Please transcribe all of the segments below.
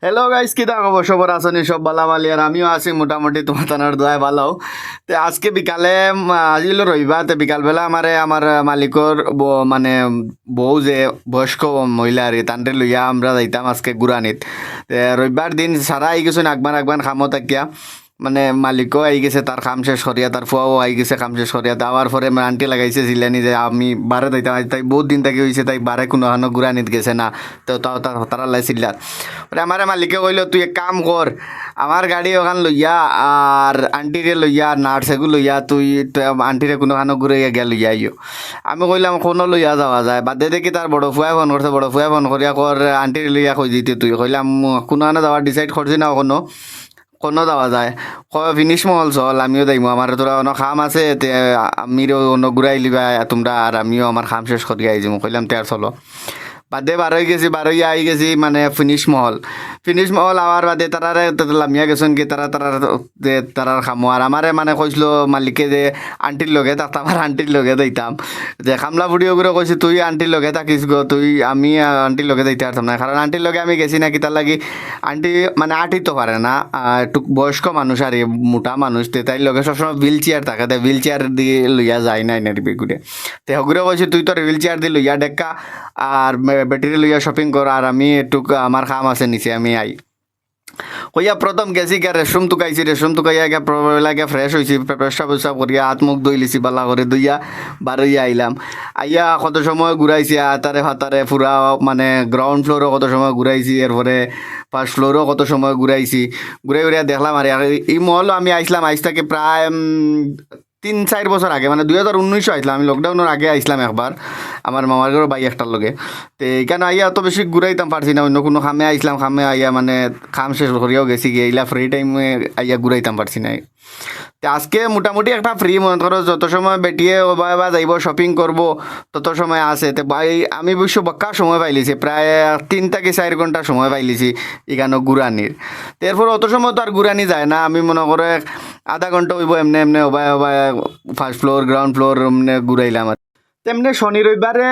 Hello guys, কি খবর? সবার আসনি সব বালাবালি, আর আমিও আছি মোটামুটি তোমার তানার দোয়ায় ভালো। তো আজকে বিকালে আজ হলো রবিবার, তো বিকালবেলা আমার মালিকর মানে বউ যে বয়স্ক মহিলা আর কি, তান্ডে লইয়া আমরা যাইতাম আজকে গুরানিত। রবিবার দিন সারা আই গেছো আগবান আগবান খামো থাকিয়া, মানে মালিকও আই গেছে তার কাম শেষ করিয়া, তার ফুয়াও আই গেছে কাম শেষ করিয়া। যাওয়ার পরে মানে আন্টি লাগাইছে জিলানি যে আমি বারে যাইতাম, আজ তাই বহুত দিন থাকি হয়েছে, তাই বারে কোনো হানো গুরানিত গেছে না, তো তাও তারা লাই চিল্লার। পরে আমার মালিকে কইল তুই এক কাম কর, আমার গাড়ি ওখান লইয়া আর আন্টিরে লইয়া নার্সেগু লইয়া তুই আন্টিরে কোনো খানো ঘুরাইয়া গিয়া লইয়া আইও। আমি কইলাম কোনো লইয়া যাওয়া যায়, বাদে দেখি তার বড় ফুয়াই ফোন করছে, বড় ফুয়াই ফোন করিয়া কর আন্টিরে লইয়া কই দিতে তুই। কইলাম কোনো খানো যাওয়ার ডিসাইড করছি না কোনো কোনো যাওয়া যায়। কয় ফিনিশ মহল চল, আমিও যাইমু, আমার তোরা অন্য খাম আছে, তে আমিও অন্য ঘুরাই লিবা তোমরা, আর আমিও আমার খাম শেষ করিয়া আই যাবো। কইলাম তে আর চলো। বাদে বারোই গেছি, বারোই আই গেছি মানে ফিনিশ মহল আমার বাদে তারারে লামিয়া গেছেন কি তারার খামো। আর আমারে মানে কইছিল মালিকে যে আন্টির লগে থাকতাম, আমার আন্টির লগে যাইতাম, যে খামলা বুড়িও করে কইছি তুই আন্টির লগে থাকিস গো, আমি আন্টির লগে যাইতে পারতাম না, কারণ আন্টির লগে আমি গেছি নাকি তার লাগি আন্টি মানে আঁটিতে পারে না, একটু বয়স্ক মানুষ আর মোটা মানুষ, তাই লগে সবসময় হুইল চেয়ার থাকে, তাই হুইল চেয়ার দিয়ে লইয়া যায় না এনে ঘুরে। তো হগুরে কইছি তুই তোর হুইল চেয়ার দিয়ে লইয়া ডেক্কা আর ব্যাটারি লইয়া শপিং কর, আর আমি একটু আমার কাম আছে নিচে আমি আই। কইয়া প্রথম গেছি গিয়া রেশরুম তুকাইছি, রেশরুম তুকাইয়া গিয়া প্রবেলা গিয়া ফ্রেশ হয়েছি, পেশাব পেশাব করিয়া হাত মুখ ধুই লিছি বালা করে ধুইয়া বারইয়া আইলাম। আইয়া কত সময় ঘুরাইছি আতারে ফাতারে পুরা, মানে গ্রাউন্ড ফ্লোরও কত সময় ঘুরাইছি, এরপরে ফার্স্ট ফ্লোরও কত সময় ঘুরাইছি। ঘুরে ঘুরিয়া দেখলাম আর এই মহল আমি আইসলাম আইস থেকে প্রায় 3-4 বছর আগে, মানে 2019 আইসলাম আমি, লকডাউনের আগে আইসলাম একবার আমার মামার ঘর বাই একটার লগে। তো এইখানে আইয়া অত বেশি ঘুরাইতাম পারছি না, অন্য কোনো খামে আইসলাম, খামে আইয়া মানে খাম শেষ করিয়াও গেছি গিয়ে, এইলা ফ্রি টাইমে আইয়া ঘুরাইতাম পারছি না। তো আজকে মোটামুটি একটা ফ্রি, মনে করো যত সময় বেটিয়ে বা যাইব শপিং করব তত সময় আছে। তো ভাই আমি অবশ্য বক্কা সময় পাইলিছি, প্রায় 3 থেকে 4 ঘন্টা সময় পাইলিছি এখানে ঘুরানির। তো এরপর অত সময় তো আর ঘুরানি যায় না, আমি মনে করে আধা ঘন্টা হইব এমনি এমনি হবাই হবাই ফার্স্ট ফ্লোর গ্রাউন্ড ফ্লোর এমনি ঘুরাইলাম। আর তেমনি শনি রবিবারে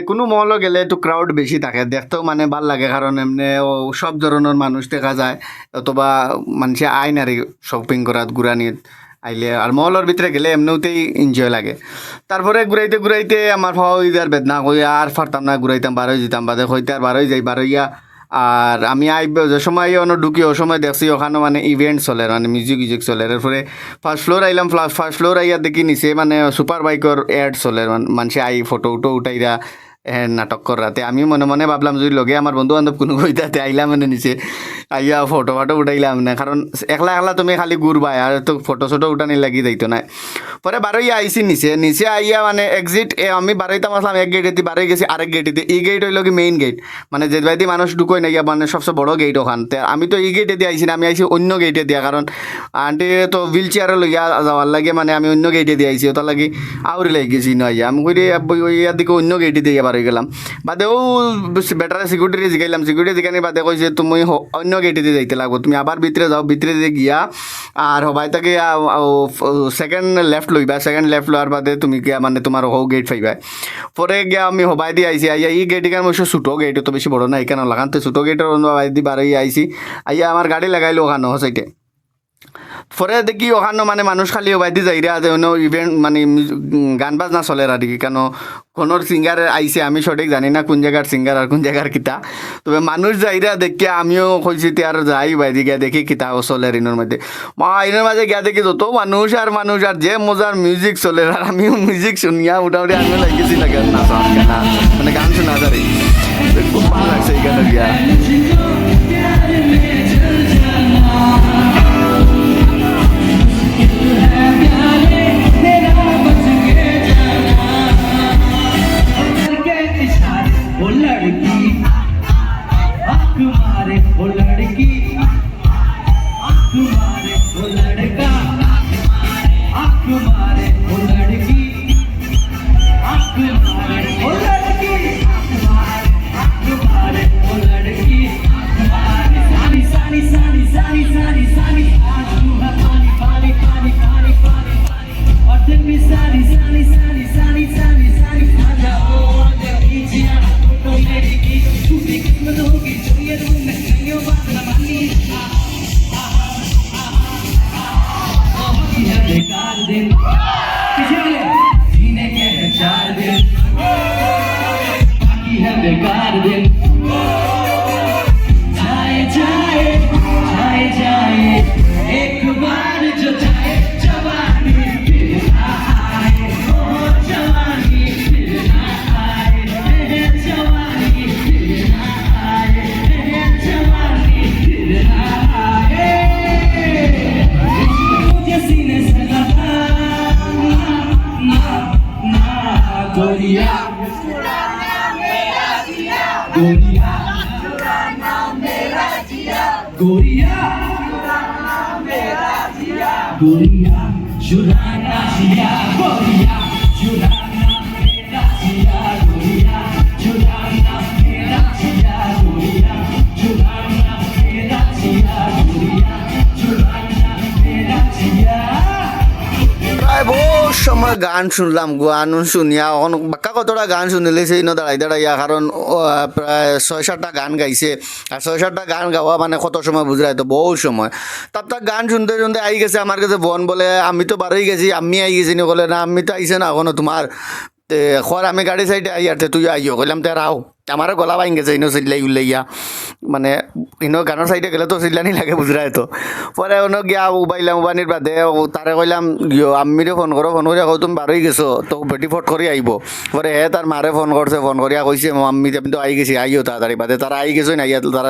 কোনো মহল গেলে একটু ক্রাউড বেশি থাকে, দেখতেও মানে ভাল লাগে, কারণ এমনি সব ধরনের মানুষ দেখা যায়, অথবা মানুষে আইন আর শপিং করাত ঘুরানিত আইলে, আর মহলের ভিতরে গেলে এমনিতেই এনজয় লাগে। তারপরে ঘুরাইতে ঘুরাইতে আমার ভাবা হয়ে যার বেদনা কই আর পারতাম না, ঘুরাইতাম বারোই যেতাম, বাদে হইতে আর বারোই যাই বারোইয়া। আর আমি যে সময় অন্য ঢুকি ও সময় দেখছি ওখানে মানে ইভেন্ট চলে, মানে মিউজিক চলে। এরপরে ফার্স্ট ফ্লোর আইলাম, ফার্স্ট ফ্লোর আইয়া দেখি নিচে মানে সুপার বাইকর অ্যাড চলে, মানুষে আই ফটো উঠাইরা নাটক করাতে। আমি মনে মনে ভাবলাম যদি লগে আমার বন্ধু বান্ধব কোনো কইতাতে আইলাম মানে নিচে আইয়া ফটো উঠাইলাম না, কারণ একলা একলা তুমি খালি ঘুরবা, আর তো ফটো উঠানি লাগি যাইতো না। পরে বারোই আইসি নিচে আইয়া মানে এক্সিট, আমি বারোইতাম আসলাম এক গেটে দিয়ে, বারোই গেছি আরেক গেটে দিয়ে। এই গেট হইল কি মেইন গেট, মানে যে বাইদি মানুষ ঢুকোই না গিয়া, মানে সবচেয়ে বড় গেট ওখান। আমি তো এই গেটে দিয়ে আইসি না, আমি আইসি অন্য গেটে দিয়া, কারণ আন্টি তো হুইল চেয়ারে লইয়া যাওয়ার লাগে, মানে আমি অন্য গেটে দিয়ে আইসি, ওটার লাগি আউরি লাগি গেছি না আইয়া। আমি কই ইয়ার দিকে অন্য গেটে দিয়ে বারোই গেলাম। বাদে বেটারে সিকিউরিটি জিগাইলাম, সিকিউরিটি জিগানি বাদে কইছে তুমি অন্য গেটে দিয়ে যাইতে লাগবো, তুমি আবার ভিতরে যাও, ভিতরে দিয়ে গিয়া আর হবাই তাকে সেকেন্ড লেফট লইবা, সেকেন্ড লেফট লওয়ার বাদে তুমি গিয়া মানে তোমার হো গেট পাইবা। পরে গিয়া আমি হবাই দিয়ে আইসি, আইয়া এই গেট এখানে অবশ্য ছোটো গেট, তো বেশি বড় না, এখানে লাগান, তো ছোটো গেটের হবাই দিয়ে বারোই আইসি। আইয়া আমার গাড়ি লাগাইলো ওখানে সাইডে। পরে দেখি ওখানে মানে মানুষ খালি বাইদি যাইরা যে অন্য ইভেন্ট মানে গান বাজনা চলে আর কি, কেন কোনোর সিঙ্গার আইসে আমি সঠিক জানি না কোন জায়গার সিঙ্গার আর কোন জায়গার কিতা, তবে মানুষ যাইরা দেখিয়া আমিও কইছি আর যাই বাইদি গিয়া দেখি কিতা চলে রিনোর মধ্যে। ইনোর মাঝে গিয়া দেখি যত মানুষ আর যে মজার মিউজিক চলে, আর আমিও মিউজিক শুনিয়া মোটামুটি আমিও লাগিয়েছি না গান নাচা, মানে গান শোনা যারে খুব ভালো লাগছে এই গানে গিয়া। बेकार दिन किसी बोले जीने के हैं 4 दिन बाकी है बेकार दिन जाए जाए जाए जाए एक बार जो जाए जवानी फिर ना आए ओ जवानी फिर ना आए जवानी फिर ना आए जवानी फिर ना आए मुझे सीने से लगा ना ना गोरिया गोरिया गोरिया गोरिया चुराना जिया गोरिया चुराना मेरा जिया गोरिया चुराना मेरा जिया गोरिया चुराना मेरा जिया गोरिया चुराना मेरा जिया প্রায় বহু সময় গান শুনলাম, গান শুনিয়া এখন বাক্কা কতটা গান শুনিলে সেই ন দাঁড়াই দাঁড়াইয়া, কারণ প্রায় 6-7টা গান গাইছে। আর 6-7টা গান গাওয়া মানে কত সময় বুঝলাই তো, বহু সময়। তার গান শুনতে শুনতে আই গেছে আমার কাছে বোন, বলে আমি তো বারোই গেছি, আমি আই গেছি নি, বলে না আমি তো আইসে না এখনো তোমার খর আমি গাড়ি সাইডে আই আর তুই আইও, কইলাম তে রাও আমারও গলা বাইন গেছে ইনো চিল্লাই উল্লাইয়া, মানে ইনো গানের সাইডে গেলে তো চিল্লানি লাগে বুঝলাই তো। পরে অন্য গিয়া উবাইলাম, উবানির বাদে তারে কইলাম গিয়ে আম্মিরে ফোন করো, ফোন করিয়া কই তুমি বারোই গেছো তো বেটি ফট করে আইব। পরে তার মারে ফোন করছে, ফোন করিয়া কইছে আম্মি আমি তো আই গেছি, আইও তাড়াতাড়ি। বাদে তারা আই গেছো না, তারা